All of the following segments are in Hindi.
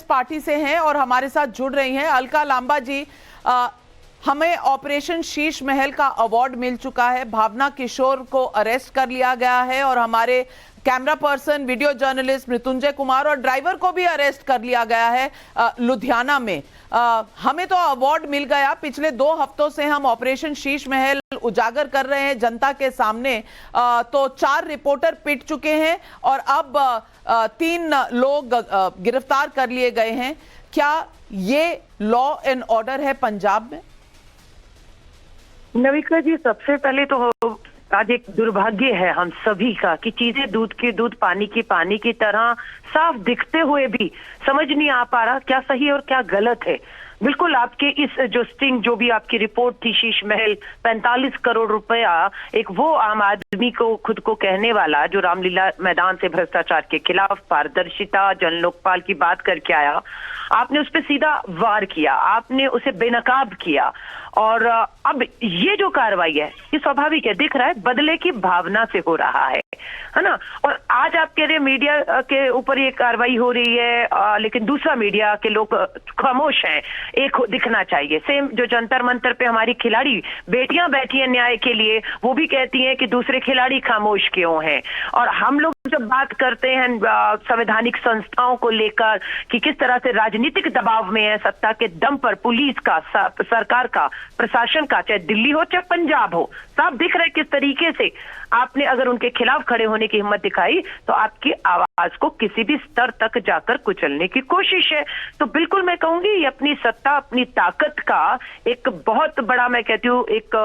पार्टी से हैं और हमारे साथ जुड़ रही हैं। अलका लांबा जी, हमें ऑपरेशन शीश महल का अवार्ड मिल चुका है, भावना किशोर को अरेस्ट कर लिया गया है और हमारे camera person, video journalist Mrityunjay Kumar और ड्राइवर को भी अरेस्ट कर लिया गया है लुधियाना में। हमें तो अवार्ड मिल गया। पिछले 2 हफ्तों से हम ऑपरेशन शीश महल उजागर कर रहे हैं जनता के सामने। तो 4 रिपोर्टर पिट चुके हैं और अब 3 लोग गिरफ्तार कर लिए गए हैं। क्या ये लॉ एंड ऑर्डर है पंजाब में? नविका जी, सबसे पहले तो आज एक दुर्भाग्य है हम सभी का कि चीजें दूध की दूध, पानी की पानी की तरह साफ दिखते हुए भी समझ नहीं आ पा रहा क्या सही और क्या गलत है। बिल्कुल आपके इस जो स्टिंग, जो भी आपकी रिपोर्ट थी शीश महल, 45 करोड़ रुपया, एक वो आम आदमी को खुद को कहने वाला जो रामलीला मैदान से भ्रष्टाचार के खिलाफ पारदर्शिता, जन लोकपाल की बात करके आया, आपने उस पर सीधा वार किया, आपने उसे बेनकाब किया। और अब ये जो कार्रवाई है ये स्वाभाविक है, दिख रहा है बदले की भावना से हो रहा है ना। और आज आप कह रहे मीडिया के ऊपर ये कार्रवाई हो रही है, लेकिन दूसरा मीडिया के लोग खामोश हैं। एक दिखना चाहिए। सेम जो जंतर मंतर पे हमारी खिलाड़ी बेटियां बैठी हैं न्याय के लिए, वो भी कहती हैं कि दूसरे खिलाड़ी खामोश क्यों हैं। और हम लोग जब बात करते हैं संवैधानिक संस्थाओं को लेकर कि किस तरह से राजनीतिक दबाव में है, सत्ता के दम पर पुलिस का, सरकार का, प्रशासन का, चाहे दिल्ली हो चाहे पंजाब हो, साफ दिख रहा है किस तरीके से आपने अगर उनके खिलाफ खड़े होने की हिम्मत दिखाई तो आपकी आवाज को किसी भी स्तर तक जाकर कुचलने की कोशिश है। तो बिल्कुल मैं कहूंगी ये अपनी सत्ता, अपनी ताकत का एक बहुत बड़ा, मैं कहती हूँ एक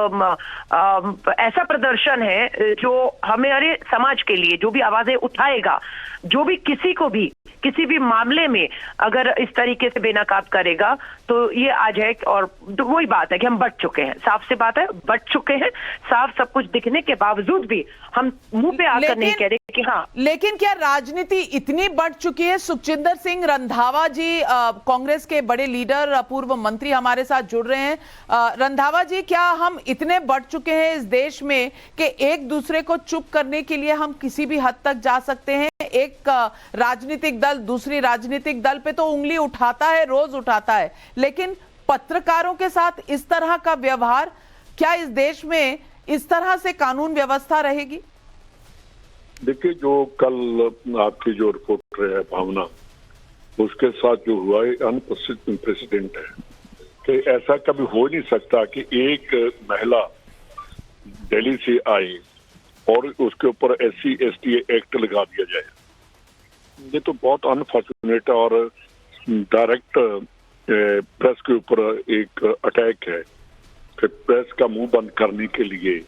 ऐसा प्रदर्शन है जो हमारे समाज के लिए, जो भी आवाजें उठाएगा, जो भी किसी को भी किसी भी मामले में अगर इस तरीके से बेनकाब करेगा, तो ये आज है। और तो वही बात है कि हम बढ़ चुके हैं, साफ से बात है, बढ़ चुके हैं। साफ सब कुछ दिखने के बावजूद भी हम मुंह पे आकर नहीं कह रहे कि हाँ। लेकिन क्या राजनीति इतनी बढ़ चुकी है? सुखजिंदर सिंह रंधावा जी, कांग्रेस के बड़े लीडर, पूर्व मंत्री हमारे साथ जुड़ रहे हैं। रंधावा जी, क्या हम इतने बढ़ चुके हैं इस देश में कि एक दूसरे को चुप करने के लिए हम किसी भी हद तक जा सकते हैं? एक राजनीतिक दल दूसरी राजनीतिक दल पे तो उंगली उठाता है, रोज उठाता है, लेकिन पत्रकारों के साथ इस तरह का व्यवहार, क्या इस देश में इस तरह से कानून व्यवस्था रहेगी? देखिए, जो कल आपकी जो रिपोर्टर है भावना, उसके साथ जो हुआ है अनप्रेसिडेंट है कि ऐसा कभी हो नहीं सकता कि एक महिला दिल्ली से आई और उसके ऊपर SC ST एक्ट लगा दिया जाए। ये तो बहुत अनफॉर्चुनेट और डायरेक्ट प्रेस के ऊपर एक अटैक है। फिर प्रेस का मुंह बंद करने के लिए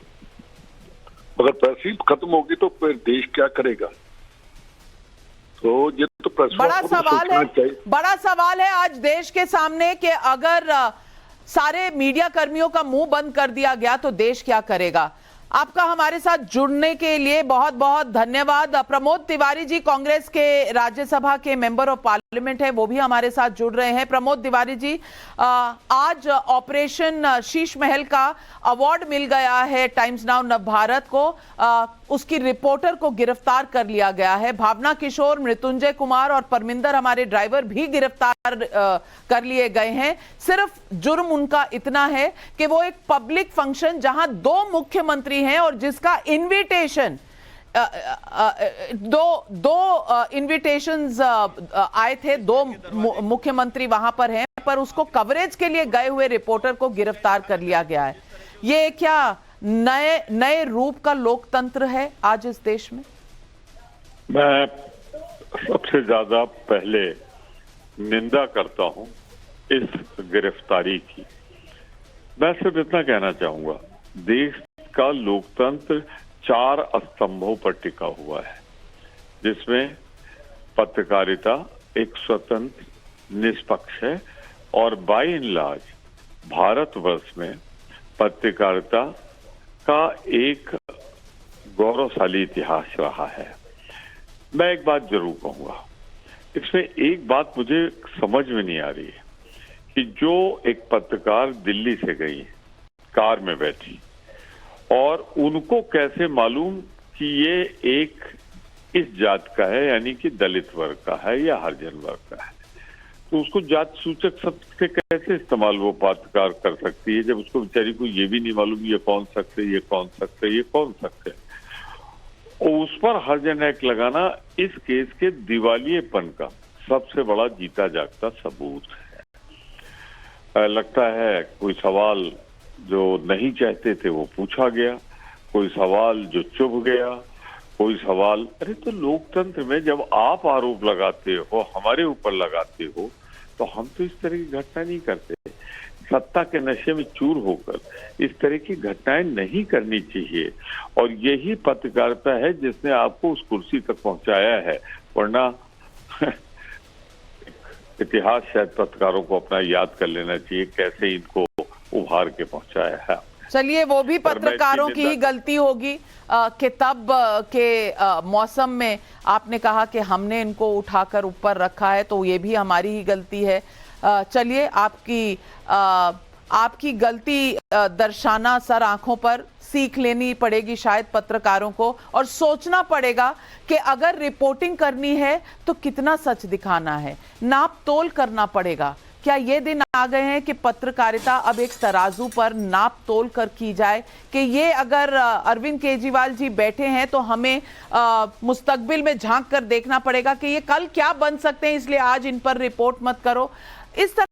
अगर प्रेस ही खत्म होगी तो फिर देश क्या करेगा? तो ये तो प्रेस बड़ा सवाल है आज देश के सामने कि अगर सारे मीडिया कर्मियों का मुंह बंद कर दिया गया तो देश क्या करेगा। आपका हमारे साथ जुड़ने के लिए बहुत बहुत धन्यवाद। प्रमोद तिवारी जी, कांग्रेस के राज्यसभा के मेंबर ऑफ पार्लियामेंट है, वो भी हमारे साथ जुड़ रहे हैं। प्रमोद तिवारी जी, आज ऑपरेशन शीश महल का अवार्ड मिल गया है टाइम्स नाउ नवभारत को। उसकी रिपोर्टर को गिरफ्तार कर लिया गया है। भावना किशोर, मृत्युंजय कुमार और परमिंदर हमारे ड्राइवर भी गिरफ्तार कर लिए गए हैं। सिर्फ जुर्म उनका इतना है कि वो एक पब्लिक फंक्शन जहां 2 मुख्यमंत्री हैं और जिसका इनविटेशन दो इनविटेशंस आए थे, 2 मुख्यमंत्री वहां पर हैं, पर उसको कवरेज के लिए गए हुए रिपोर्टर को गिरफ्तार कर लिया गया है। ये क्या नए रूप का लोकतंत्र है आज इस देश में? मैं सबसे ज्यादा पहले निंदा करता हूं इस गिरफ्तारी की। मैं सिर्फ इतना कहना चाहूंगा, देश का लोकतंत्र 4 स्तंभों पर टिका हुआ है, जिसमें पत्रकारिता एक स्वतंत्र, निष्पक्ष है और बाय एंड लार्ज भारतवर्ष में पत्रकारिता का एक गौरवशाली इतिहास रहा है। मैं एक बात जरूर कहूंगा, इसमें एक बात मुझे समझ में नहीं आ रही है कि जो एक पत्रकार दिल्ली से गई कार में बैठी और उनको कैसे मालूम कि ये एक इस जात का है, यानी कि दलित वर्ग का है या हरिजन वर्ग का है। तो उसको जात सूचक शब्द से कैसे इस्तेमाल वो पत्रकार कर सकती है, जब उसको बेचारी को ये भी नहीं मालूम ये कौन शख्स है, ये कौन शख्स है, ये कौन शख्स है। और उस पर हर्ज एंड एक्ट लगाना इस केस के दिवालियेपन का सबसे बड़ा जीता जागता सबूत है। लगता है कोई सवाल जो नहीं चाहते थे वो पूछा गया, कोई सवाल जो चुभ गया, कोई सवाल, अरे तो लोकतंत्र में जब आप आरोप लगाते हो, हमारे ऊपर लगाते हो, तो हम तो इस तरह की घटना नहीं करते। सत्ता के नशे में चूर होकर इस तरह की घटनाएं नहीं करनी चाहिए, और यही पत्रकारिता है जिसने आपको उस कुर्सी तक पहुंचाया है। वरना इतिहास शायद पत्रकारों को अपना याद कर लेना चाहिए कैसे इनको उभार के पहुंचाया है। चलिए, वो भी पत्रकारों की ही गलती होगी कि तब के मौसम में आपने कहा कि हमने इनको उठाकर ऊपर रखा है, तो ये भी हमारी ही गलती है। चलिए, आपकी गलती दर्शाना सर आंखों पर, सीख लेनी पड़ेगी शायद पत्रकारों को, और सोचना पड़ेगा कि अगर रिपोर्टिंग करनी है तो कितना सच दिखाना है, नाप तोल करना पड़ेगा। क्या ये दिन आ गए हैं कि पत्रकारिता अब एक तराजू पर नाप तोल कर की जाए कि ये अगर अरविंद केजरीवाल जी बैठे हैं तो हमें मुस्तकबिल में झांक कर देखना पड़ेगा कि ये कल क्या बन सकते हैं, इसलिए आज इन पर रिपोर्ट मत करो। इस तरह